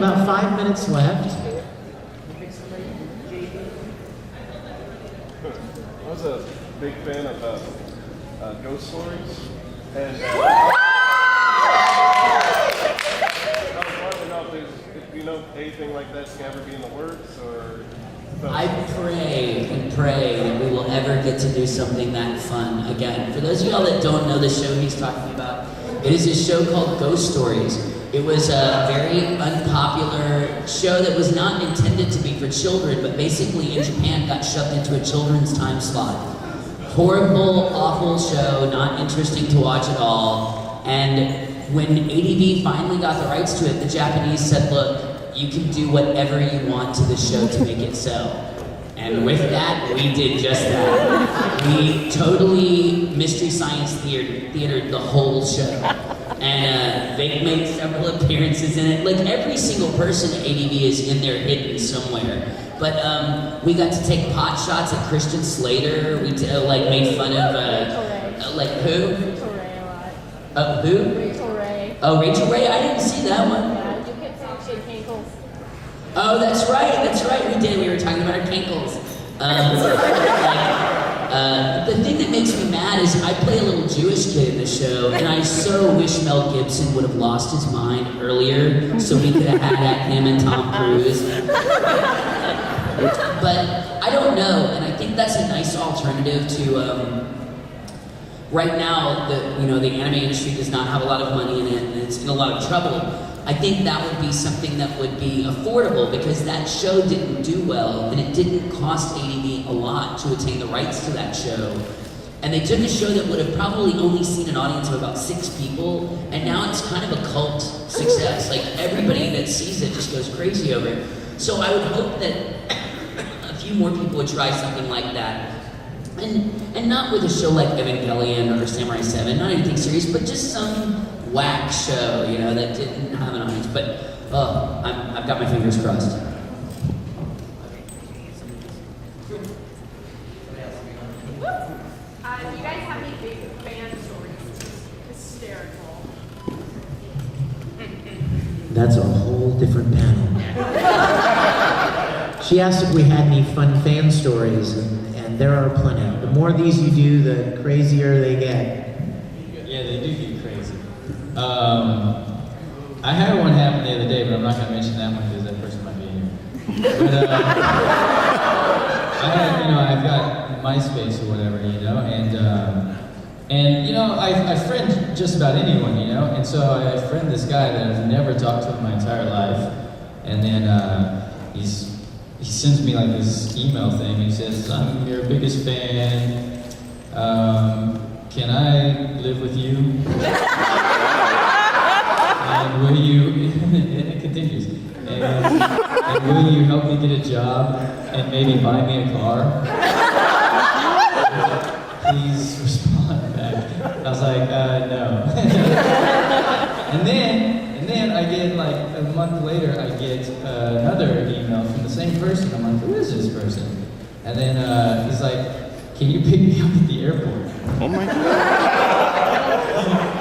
About 5 minutes left. I was a big fan of ghost stories, and I was wanting to know if you know anything like that's gonna ever be in the works, or. I pray and pray that we will ever get to do something that fun again. For those of y'all that don't know the show he's talking about, it is a show called Ghost Stories. It was a very unpopular show that was not intended to be for children, but basically in Japan got shoved into a children's time slot. Horrible, awful show, not interesting to watch at all. And when ADV finally got the rights to it, the Japanese said, look, you can do whatever you want to the show to make it sell. And with that, we did just that. We totally Mystery Science theatered the whole show. And Vic made several appearances in it. Like every single person at ADV is in there hidden somewhere. But we got to take pot shots at Christian Slater. We made fun of, like who? Who? Rachel Ray. Oh, Rachel Ray, I didn't see that one. Oh, that's right, we did. We were talking about our cankles. The thing that makes me mad is I play a little Jewish kid in the show, and I so wish Mel Gibson would have lost his mind earlier so we could have had him and Tom Cruise. But I don't know, and I think that's a nice alternative to, right now, the anime industry does not have a lot of money in it, and it's in a lot of trouble. I think that would be something that would be affordable because that show didn't do well and it didn't cost ADV a lot to attain the rights to that show. And they took a show that would have probably only seen an audience of about 6 people, and now it's kind of a cult success. Like everybody that sees it just goes crazy over it. So I would hope that a few more people would try something like that. And not with a show like Evangelion or Samurai 7, not anything serious, but just some whack show, that didn't have an audience. But, I've got my fingers crossed. Do you guys have any big fan stories? Hysterical. That's a whole different panel. She asked if we had any fun fan stories, and there are plenty. The more of these you do, the crazier they get. Yeah, they do get crazy. I had one happen the other day, but I'm not going to mention that one because that person might be here. But I've got MySpace or whatever, I friend just about anyone, and so I friend this guy that I've never talked to in my entire life, and then he sends me like this email thing. He says, "I'm your biggest fan. Can I live with you? And will you?" And it continues. And will you help me get a job and maybe buy me a car? Please respond back. I was like, no. And then I get like a month later, I get another email from the same person. I'm like, who is this person? And then he's like, can you pick me up at the airport? Oh my God.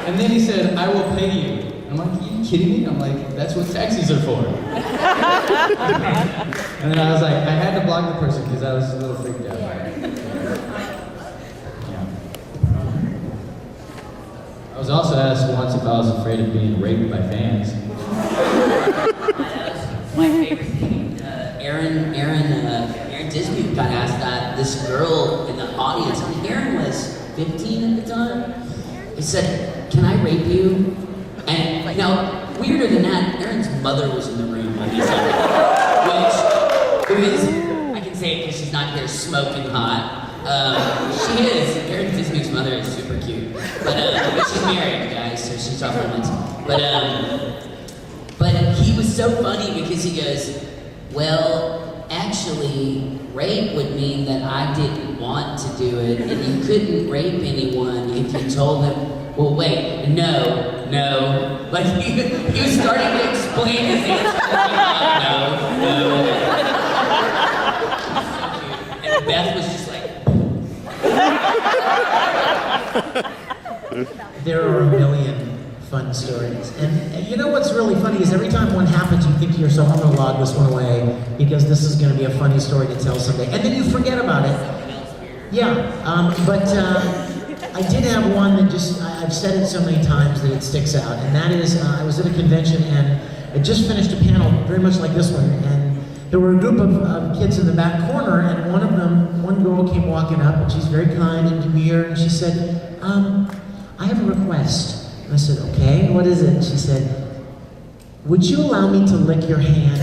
And then he said, I will pay you. I'm like, are you kidding me? I'm like, that's what taxis are for. And then I was like, I had to block the person because I was a little freaked out. I was also asked once if I was afraid of being raped by fans. My favorite thing, Aaron Disney got asked that. This girl in the audience, Aaron was 15 at the time. He said, "Can I rape you?" And now, weirder than that, Aaron's mother was in the room when he said it, which I can say it because she's not here smoking hot. She is. Aaron Disney's mother is super cute, but she's married, guys, so she's off limits. But he was so funny because he goes, "Well, actually, rape would mean that I didn't want to do it, and you couldn't rape anyone if you told them." Well, wait, no. Like he was starting to explain his answer. No. And Beth was just like. There are a million fun stories. And you know what's really funny is every time one happens, you think to yourself, I'm gonna log this one away because this is gonna be a funny story to tell someday. And then you forget about it. Yeah, but I did have one that just, I've said it so many times that it sticks out. And that is, I was at a convention and I just finished a panel very much like this one. And there were a group of kids in the back corner, and one girl came walking up, and she's very kind and demure, and she said, I have a request. And I said, okay, what is it? And she said, would you allow me to lick your hand?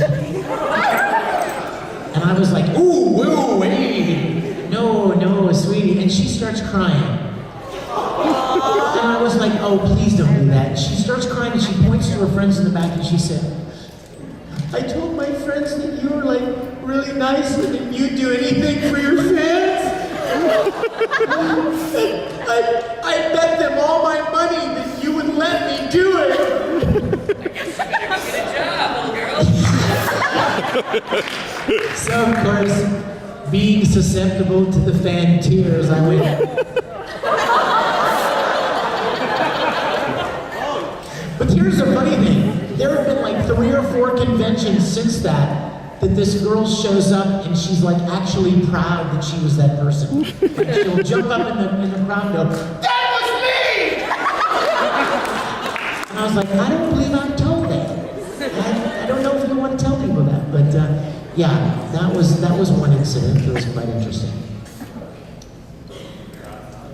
And I was like, ooh, woo, hey, no, sweetie. And she starts crying. And I was like, oh, please don't do that. And she starts crying, and she points to her friends in the back, and she said, I told my friends that you were like really nice and that you'd do anything for your fans. I bet them all my money that you would let me do it. I guess you better go get a job, little girl. So of course, being susceptible to the fan tears, I went. But here's the funny thing. There have been like 3 or 4 conventions since that this girl shows up and she's like actually proud that she was that person. Like she'll jump up in the crowd and go, that was me! And I was like, I don't believe I'm told that. I don't know if you want to tell people that, but yeah, that was one incident that was quite interesting.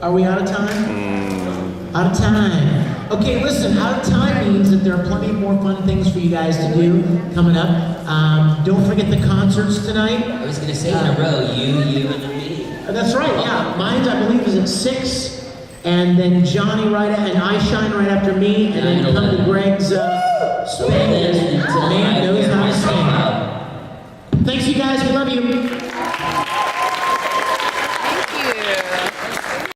Are we out of time? Out of time. Okay, listen, out of time means that there are plenty more fun things for you guys to do coming up. Don't forget the concerts tonight. I was gonna say in a row, you, and then me. That's right, yeah. Mine, I believe, is at 6, and then Johnny and I Shine right after me, and then come to Greg's Spanish. Man knows how to sing. Thanks, you guys. We love you.